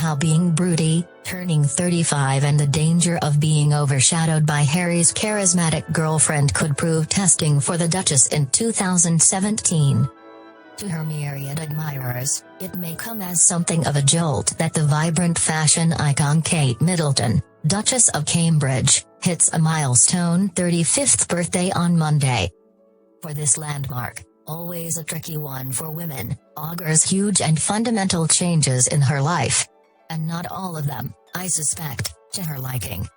how being broody, turning 35 and the danger of being overshadowed by Harry's charismatic girlfriend could prove testing for the Duchess in 2017. To her myriad admirers, it may come as something of a jolt that the vibrant fashion icon Kate Middleton, Duchess of Cambridge, hits a milestone 35th birthday on Monday. For this landmark, always a tricky one for women, augurs huge and fundamental changes in her life. And not all of them, I suspect, to her liking.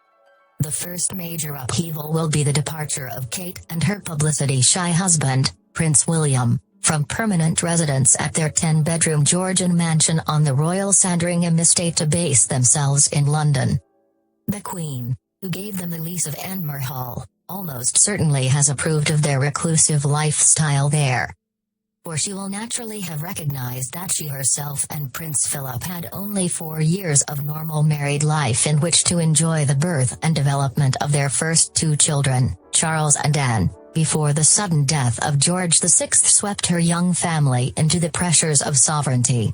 The first major upheaval will be the departure of Kate and her publicity-shy husband, Prince William, from permanent residence at their 10-bedroom Georgian mansion on the royal Sandringham estate to base themselves in London. The Queen, who gave them the lease of Anmer Hall, almost certainly has approved of their reclusive lifestyle there. For she will naturally have recognized that she herself and Prince Philip had only 4 years of normal married life in which to enjoy the birth and development of their first 2 children, Charles and Anne, before the sudden death of George VI swept her young family into the pressures of sovereignty.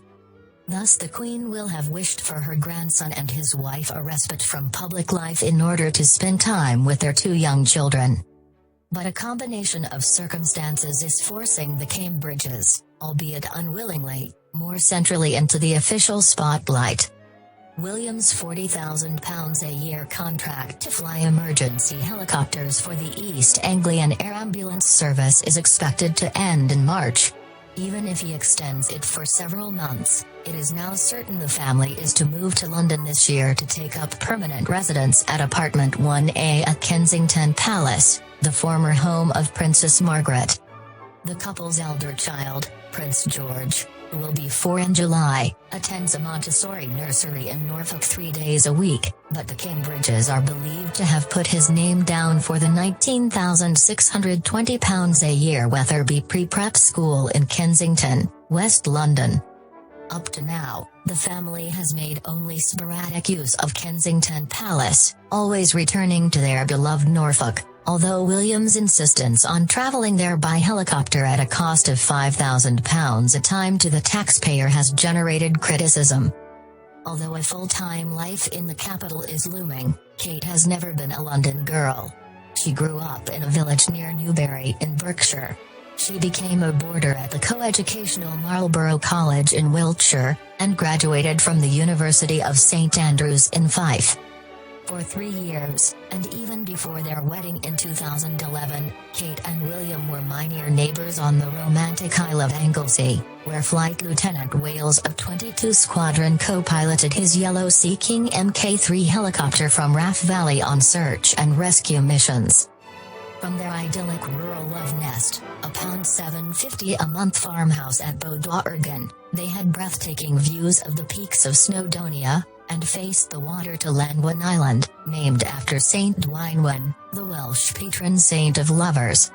Thus the Queen will have wished for her grandson and his wife a respite from public life in order to spend time with their 2 young children. But a combination of circumstances is forcing the Cambridges, albeit unwillingly, more centrally into the official spotlight. William's £40,000 a year contract to fly emergency helicopters for the East Anglian Air Ambulance Service is expected to end in March. Even if he extends it for several months, it is now certain the family is to move to London this year to take up permanent residence at apartment 1A at Kensington Palace, the former home of Princess Margaret. The couple's elder child, Prince George, who will be 4 in July, attends a Montessori nursery in Norfolk 3 days a week, but the Cambridges are believed to have put his name down for the £19,620 a year Wetherby Pre-Prep School in Kensington, West London. Up to now, the family has made only sporadic use of Kensington Palace, always returning to their beloved Norfolk, although William's insistence on travelling there by helicopter at a cost of £5,000 a time to the taxpayer has generated criticism. Although a full-time life in the capital is looming, Kate has never been a London girl. She grew up in a village near Newbury in Berkshire. She became a boarder at the coeducational Marlborough College in Wiltshire, and graduated from the University of St Andrews in Fife. For 3 years, and even before their wedding in 2011, Kate and William were near neighbours on the romantic Isle of Anglesey, where Flight Lieutenant Wales of 22 Squadron co-piloted his Yellow Sea King Mk3 helicopter from Raff Valley on search and rescue missions. From their idyllic rural love nest, a £750 a month farmhouse at Bodorgan, they had breathtaking views of the peaks of Snowdonia, and faced the water to Llanwyn Island, named after Saint Dwynwen, the Welsh patron saint of lovers.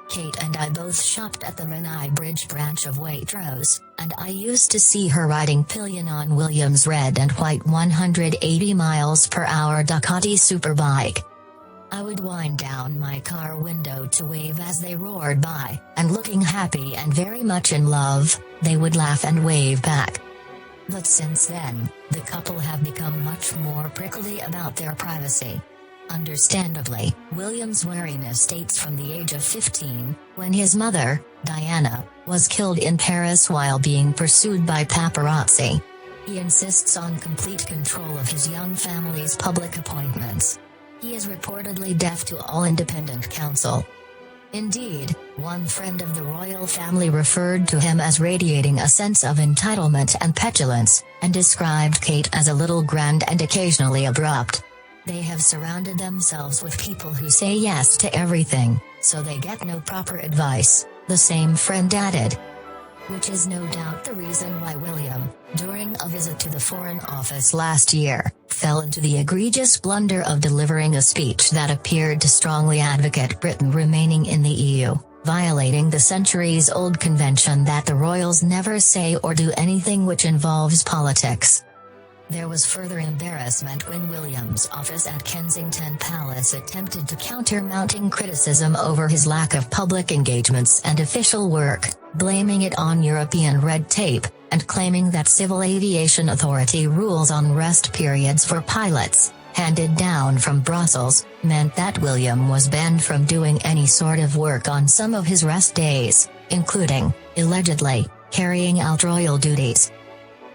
Kate and I both shopped at the Menai Bridge branch of Waitrose, and I used to see her riding pillion on William's red and white 180 miles per hour Ducati superbike. I would wind down my car window to wave as they roared by, and looking happy and very much in love, they would laugh and wave back. But since then, the couple have become much more prickly about their privacy. Understandably, William's wariness dates from the age of 15, when his mother, Diana, was killed in Paris while being pursued by paparazzi. He insists on complete control of his young family's public appointments. He is reportedly deaf to all independent counsel. Indeed, one friend of the royal family referred to him as radiating a sense of entitlement and petulance, and described Kate as a little grand and occasionally abrupt. They have surrounded themselves with people who say yes to everything, so they get no proper advice, the same friend added. Which is no doubt the reason why William, during a visit to the Foreign Office last year, fell into the egregious blunder of delivering a speech that appeared to strongly advocate Britain remaining in the EU, violating the centuries-old convention that the royals never say or do anything which involves politics. There was further embarrassment when William's office at Kensington Palace attempted to counter mounting criticism over his lack of public engagements and official work, blaming it on European red tape, and claiming that Civil Aviation Authority rules on rest periods for pilots, handed down from Brussels, meant that William was banned from doing any sort of work on some of his rest days, including, allegedly, carrying out royal duties.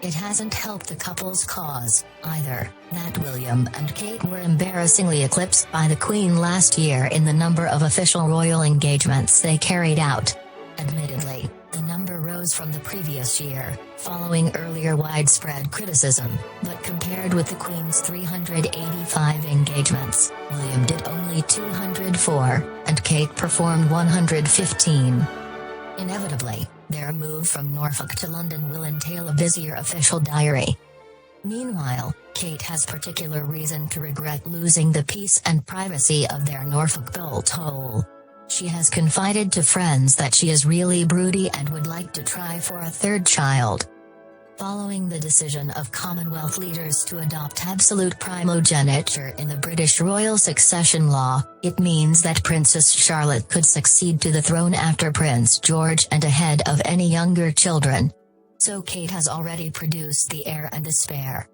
It hasn't helped the couple's cause, either, that William and Kate were embarrassingly eclipsed by the Queen last year in the number of official royal engagements they carried out. Admittedly, the number rose from the previous year, following earlier widespread criticism, but compared with the Queen's 385 engagements, William did only 204, and Kate performed 115. Inevitably, their move from Norfolk to London will entail a busier official diary. Meanwhile, Kate has particular reason to regret losing the peace and privacy of their Norfolk bolt hole. She has confided to friends that she is really broody and would like to try for a third child. Following the decision of Commonwealth leaders to adopt absolute primogeniture in the British royal succession law, it means that Princess Charlotte could succeed to the throne after Prince George and ahead of any younger children. So Kate has already produced the heir and the spare.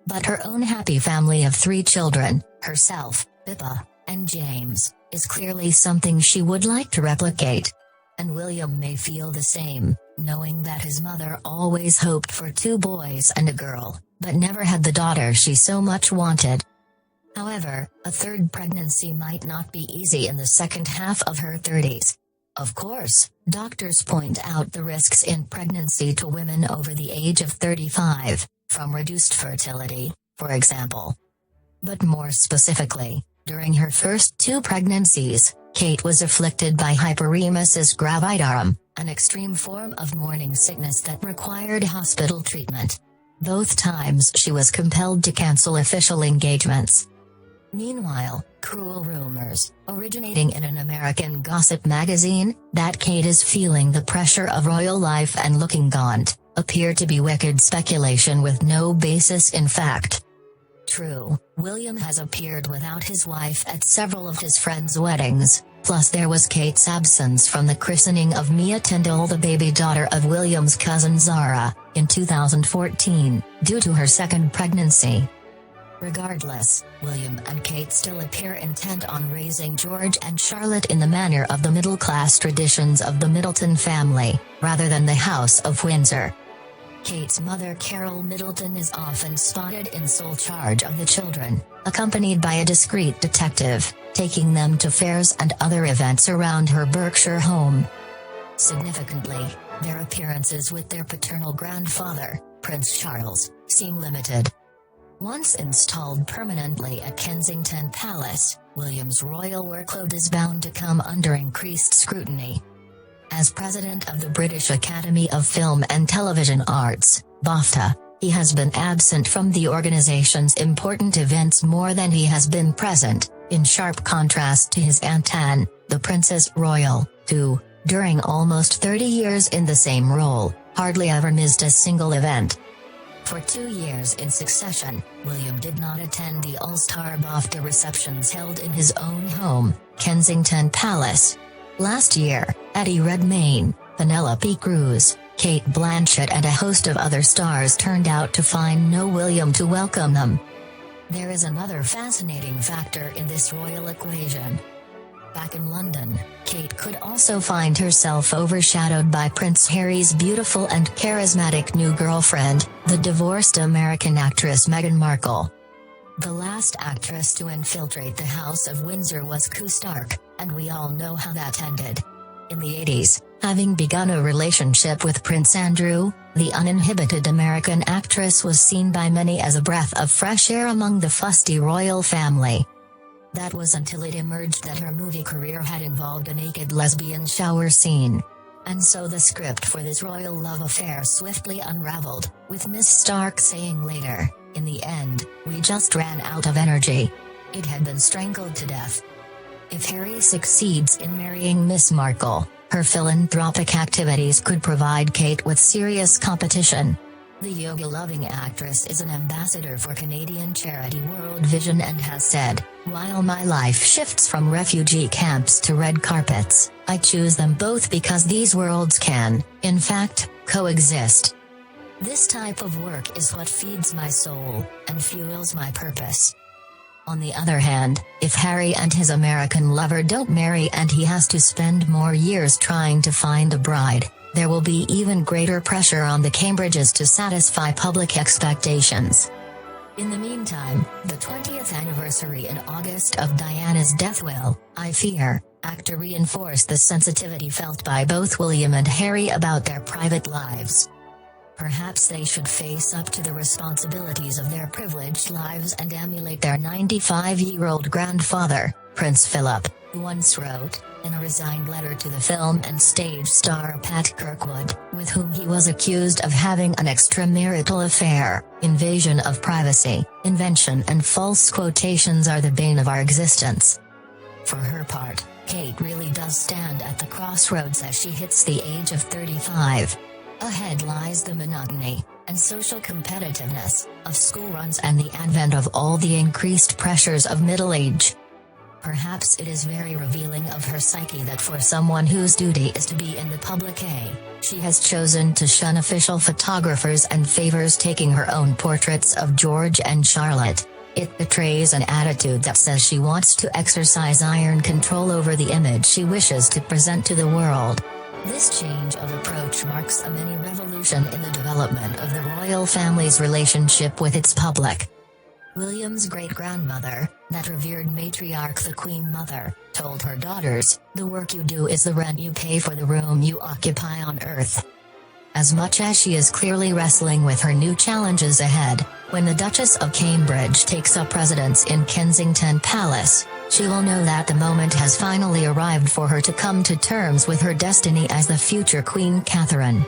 But her own happy family of 3 children, herself, Pippa, and James, is clearly something she would like to replicate. And William may feel the same, knowing that his mother always hoped for 2 boys and a girl, but never had the daughter she so much wanted. However, a third pregnancy might not be easy in the second half of her 30s. Of course, doctors point out the risks in pregnancy to women over the age of 35, from reduced fertility, for example. But more specifically, during her first 2 pregnancies, Kate was afflicted by hyperemesis gravidarum, an extreme form of morning sickness that required hospital treatment. Both times she was compelled to cancel official engagements. Meanwhile, cruel rumors, originating in an American gossip magazine, that Kate is feeling the pressure of royal life and looking gaunt, appear to be wicked speculation with no basis in fact. True, William has appeared without his wife at several of his friends' weddings, plus there was Kate's absence from the christening of Mia Tyndall, the baby daughter of William's cousin Zara, in 2014, due to her second pregnancy. Regardless, William and Kate still appear intent on raising George and Charlotte in the manner of the middle-class traditions of the Middleton family, rather than the House of Windsor. Kate's mother Carol Middleton is often spotted in sole charge of the children, accompanied by a discreet detective, taking them to fairs and other events around her Berkshire home. Significantly, their appearances with their paternal grandfather, Prince Charles, seem limited. Once installed permanently at Kensington Palace, William's royal workload is bound to come under increased scrutiny. As president of the British Academy of Film and Television Arts, BAFTA, he has been absent from the organization's important events more than he has been present, in sharp contrast to his aunt Anne, the Princess Royal, who, during almost 30 years in the same role, hardly ever missed a single event. For 2 years in succession, William did not attend the All-Star BAFTA receptions held in his own home, Kensington Palace. Last year, Eddie Redmayne, Penelope Cruz, Cate Blanchett and a host of other stars turned out to find no William to welcome them. There is another fascinating factor in this royal equation. Back in London, Kate could also find herself overshadowed by Prince Harry's beautiful and charismatic new girlfriend, the divorced American actress Meghan Markle. The last actress to infiltrate the House of Windsor was Ku Stark, and we all know how that ended. In the 80s, having begun a relationship with Prince Andrew, the uninhibited American actress was seen by many as a breath of fresh air among the fusty royal family. That was until it emerged that her movie career had involved a naked lesbian shower scene. And so the script for this royal love affair swiftly unraveled, with Miss Stark saying later, "In the end, we just ran out of energy. It had been strangled to death." If Harry succeeds in marrying Miss Markle, her philanthropic activities could provide Kate with serious competition. The yoga-loving actress is an ambassador for Canadian charity World Vision and has said, "While my life shifts from refugee camps to red carpets, I choose them both because these worlds can, in fact, coexist." This type of work is what feeds my soul, and fuels my purpose. On the other hand, if Harry and his American lover don't marry and he has to spend more years trying to find a bride, there will be even greater pressure on the Cambridges to satisfy public expectations. In the meantime, the 20th anniversary in August of Diana's death will, I fear, act to reinforce the sensitivity felt by both William and Harry about their private lives. Perhaps they should face up to the responsibilities of their privileged lives and emulate their 95-year-old grandfather, Prince Philip, who once wrote, in a resigned letter to the film and stage star Pat Kirkwood, with whom he was accused of having an extramarital affair, "Invasion of privacy, invention and false quotations are the bane of our existence." For her part, Kate really does stand at the crossroads as she hits the age of 35. Ahead lies the monotony, and social competitiveness, of school runs and the advent of all the increased pressures of middle age. Perhaps it is very revealing of her psyche that for someone whose duty is to be in the public eye, she has chosen to shun official photographers and favors taking her own portraits of George and Charlotte. It betrays an attitude that says she wants to exercise iron control over the image she wishes to present to the world. This change of approach marks a mini revolution in the development of the royal family's relationship with its public. William's great-grandmother, that revered matriarch the Queen Mother, told her daughters, "The work you do is the rent you pay for the room you occupy on Earth." As much as she is clearly wrestling with her new challenges ahead, when the Duchess of Cambridge takes up residence in Kensington Palace, she will know that the moment has finally arrived for her to come to terms with her destiny as the future Queen Catherine.